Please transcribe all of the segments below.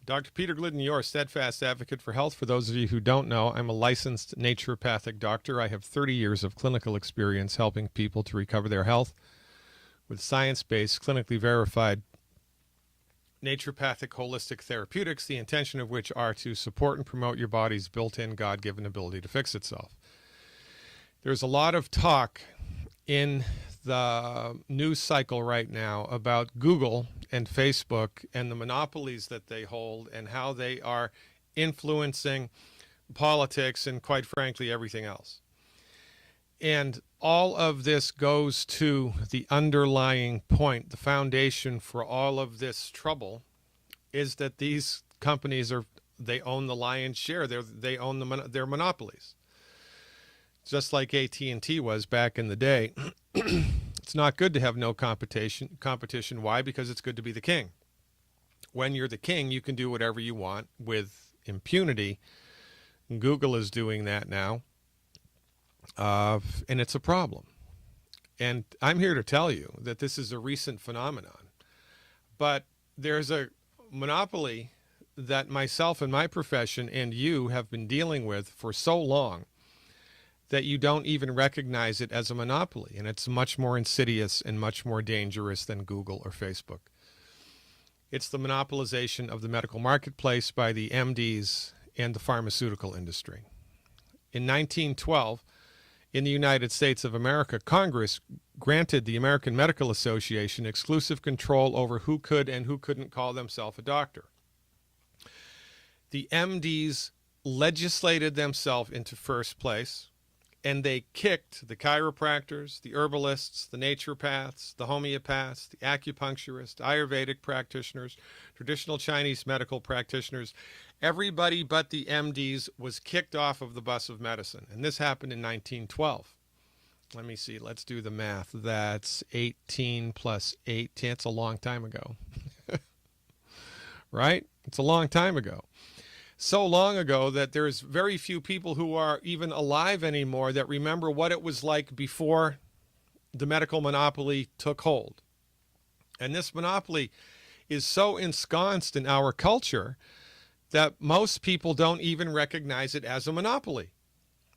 Dr. Peter Glidden, your steadfast advocate for health. For those of you who don't know, I'm a licensed naturopathic doctor. I have 30 years of clinical experience helping people to recover their health with science-based, clinically verified naturopathic holistic therapeutics, the intention of which are to support and promote your body's built-in God-given ability to fix itself. There's a lot of talk in the news cycle right now about Google and Facebook and the monopolies that they hold and how they are influencing politics and, quite frankly, everything else. And all of this goes to the underlying point. The foundation for all of this trouble is that these companies they own the lion's share. They own their monopolies. Just like AT&T was back in the day. It's not good to have no competition. Why? Because it's good to be the king. When you're the king, you can do whatever you want with impunity. Google is doing that now. And it's a problem. And I'm here to tell you that this is a recent phenomenon. But there's a monopoly that myself and my profession and you have been dealing with for so long that you don't even recognize it as a monopoly. And it's much more insidious and much more dangerous than Google or Facebook. It's the monopolization of the medical marketplace by the MDs and the pharmaceutical industry. In 1912, in the United States of America, Congress granted the American Medical Association exclusive control over who could and who couldn't call themselves a doctor. The MDs legislated themselves into first place, and they kicked the chiropractors, the herbalists, the naturopaths, the homeopaths, the acupuncturists, Ayurvedic practitioners, traditional Chinese medical practitioners. Everybody but the MDs was kicked off of the bus of medicine. And this happened in 1912. Let me see. Let's do the math. That's 18 plus 8. It's a long time ago. Right? It's a long time ago. So long ago that there's very few people who are even alive anymore that remember what it was like before the medical monopoly took hold. And this monopoly is so ensconced in our culture that most people don't even recognize it as a monopoly.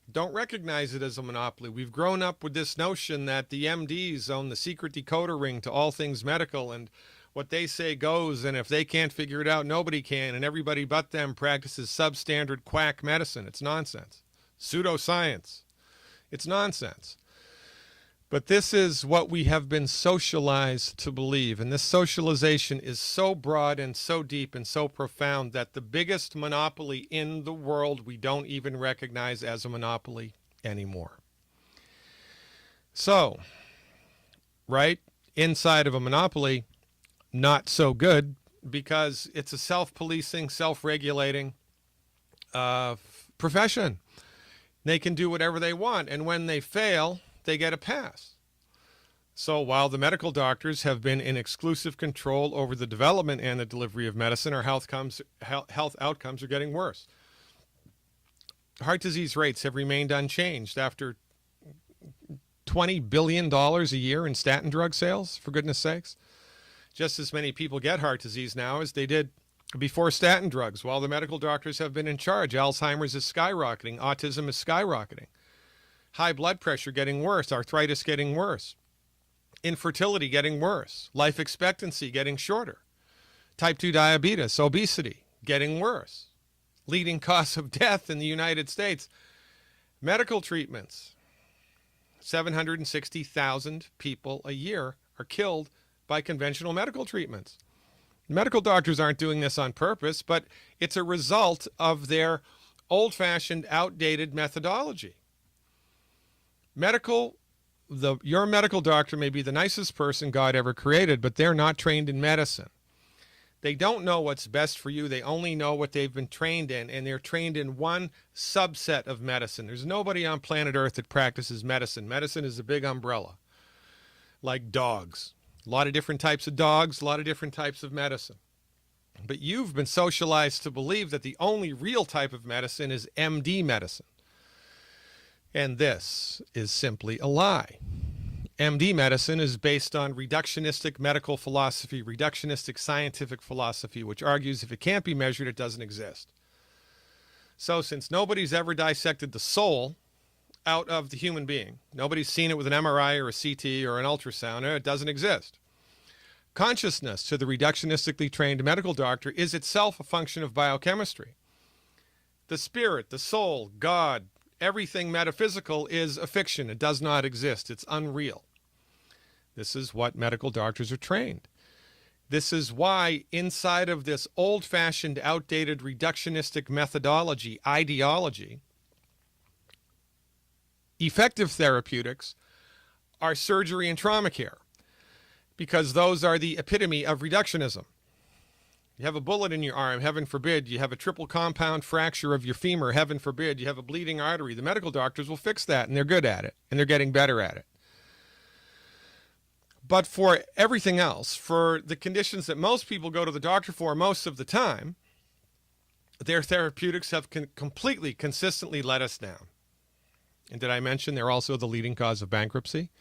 Don't recognize it as a monopoly. We've grown up with this notion that the MDs own the secret decoder ring to all things medical, and what they say goes, and if they can't figure it out, nobody can, and everybody but them practices substandard quack medicine. It's nonsense. Pseudoscience. It's nonsense. But this is what we have been socialized to believe, and this socialization is so broad and so deep and so profound that the biggest monopoly in the world we don't even recognize as a monopoly anymore. So, right, inside of a monopoly, not so good, because it's a self-policing, self-regulating profession. They can do whatever they want, and when they fail, they get a pass. So while the medical doctors have been in exclusive control over the development and the delivery of medicine, our health outcomes are getting worse. Heart disease rates have remained unchanged after $20 billion a year in statin drug sales, for goodness sakes. Just as many people get heart disease now as they did before statin drugs. While the medical doctors have been in charge, Alzheimer's is skyrocketing, autism is skyrocketing, high blood pressure getting worse, arthritis getting worse, infertility getting worse, life expectancy getting shorter, type 2 diabetes, obesity getting worse, leading cause of death in the United States. Medical treatments, 760,000 people a year are killed by conventional medical treatments. Medical doctors aren't doing this on purpose, but it's a result of their old-fashioned, outdated methodology. Your medical doctor may be the nicest person God ever created, but they're not trained in medicine. They don't know what's best for you. They only know what they've been trained in, and they're trained in one subset of medicine. There's nobody on planet Earth that practices medicine. Medicine is a big umbrella, like dogs. A lot of different types of dogs, a lot of different types of medicine. But you've been socialized to believe that the only real type of medicine is MD medicine. And this is simply a lie. MD medicine is based on reductionistic medical philosophy, reductionistic scientific philosophy, which argues if it can't be measured, it doesn't exist. So since nobody's ever dissected the soul out of the human being, nobody's seen it with an MRI or a CT or an ultrasound, it doesn't exist. Consciousness to the reductionistically trained medical doctor is itself a function of biochemistry. The spirit, the soul, God, everything metaphysical is a fiction. It does not exist. It's unreal. This is what medical doctors are trained. This is why inside of this old-fashioned, outdated, reductionistic methodology, ideology, effective therapeutics are surgery and trauma care, because those are the epitome of reductionism. You have a bullet in your arm, heaven forbid. You have a triple compound fracture of your femur, heaven forbid. You have a bleeding artery. The medical doctors will fix that, and they're good at it, and they're getting better at it. But for everything else, for the conditions that most people go to the doctor for most of the time, their therapeutics have completely, consistently let us down. And did I mention they're also the leading cause of bankruptcy?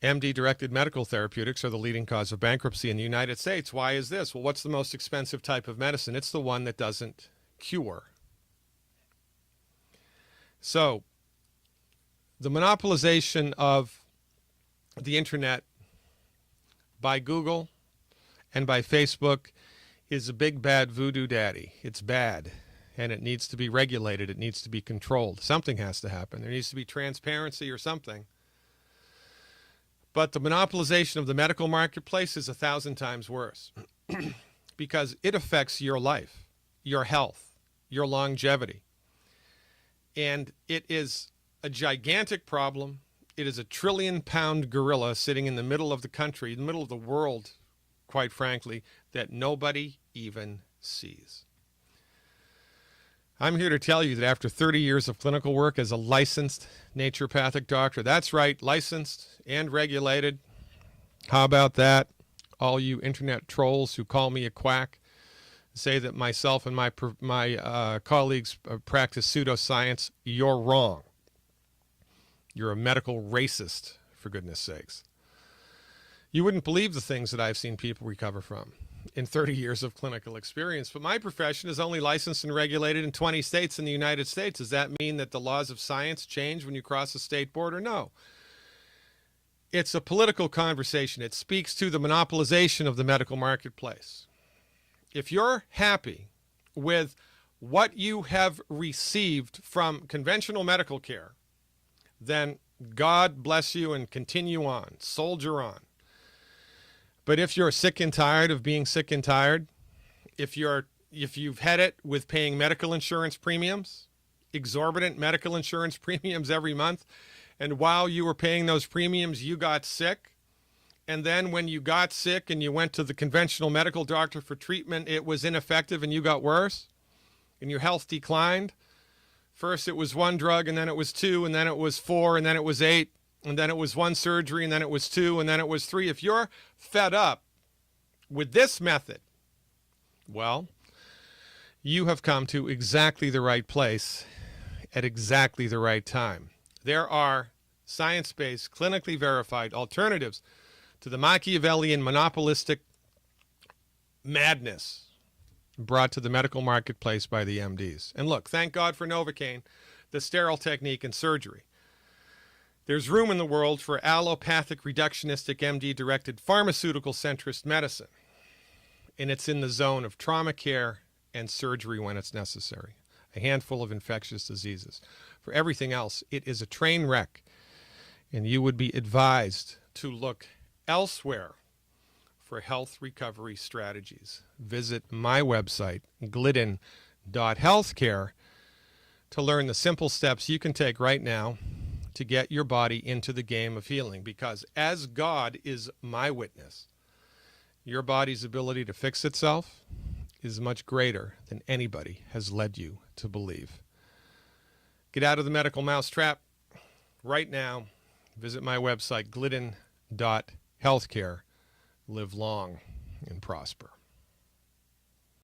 MD-directed medical therapeutics are the leading cause of bankruptcy in the United States. Why is this? Well, what's the most expensive type of medicine? It's the one that doesn't cure. So, the monopolization of the internet by Google and by Facebook is a big bad voodoo daddy. It's bad, and it needs to be regulated. It needs to be controlled. Something has to happen. There needs to be transparency or something. But the monopolization of the medical marketplace is 1,000 times worse because it affects your life, your health, your longevity. And it is a gigantic problem. It is a trillion-pound gorilla sitting in the middle of the country, in the middle of the world, quite frankly, that nobody even sees. I'm here to tell you that after 30 years of clinical work as a licensed naturopathic doctor, that's right, licensed and regulated. How about that? All you internet trolls who call me a quack, say that myself and my colleagues practice pseudoscience, you're wrong. You're a medical racist, for goodness sakes. You wouldn't believe the things that I've seen people recover from in 30 years of clinical experience. But my profession is only licensed and regulated in 20 states in the United States. Does that mean that the laws of science change when you cross a state border? No. It's a political conversation. It speaks to the monopolization of the medical marketplace. If you're happy with what you have received from conventional medical care, then God bless you and continue on, soldier on. But if you're sick and tired of being sick and tired, if you've had it with paying medical insurance premiums, exorbitant medical insurance premiums every month, and while you were paying those premiums, you got sick, and then when you got sick and you went to the conventional medical doctor for treatment, it was ineffective and you got worse, and your health declined. First it was one drug, and then it was two, and then it was four, and then it was eight, and then it was one surgery, and then it was two, and then it was three. If you're fed up with this method, well, you have come to exactly the right place at exactly the right time. There are science-based, clinically verified alternatives to the Machiavellian monopolistic madness brought to the medical marketplace by the MDs. And look, thank God for Novocaine, the sterile technique in surgery. There's room in the world for allopathic, reductionistic, MD-directed, pharmaceutical-centrist medicine. And it's in the zone of trauma care and surgery when it's necessary. A handful of infectious diseases. For everything else, it is a train wreck. And you would be advised to look elsewhere for health recovery strategies. Visit my website, glidden.healthcare, to learn the simple steps you can take right now to get your body into the game of healing. Because as God is my witness, your body's ability to fix itself is much greater than anybody has led you to believe. Get out of the medical mousetrap right now. Visit my website, glidden.healthcare. Live long and prosper.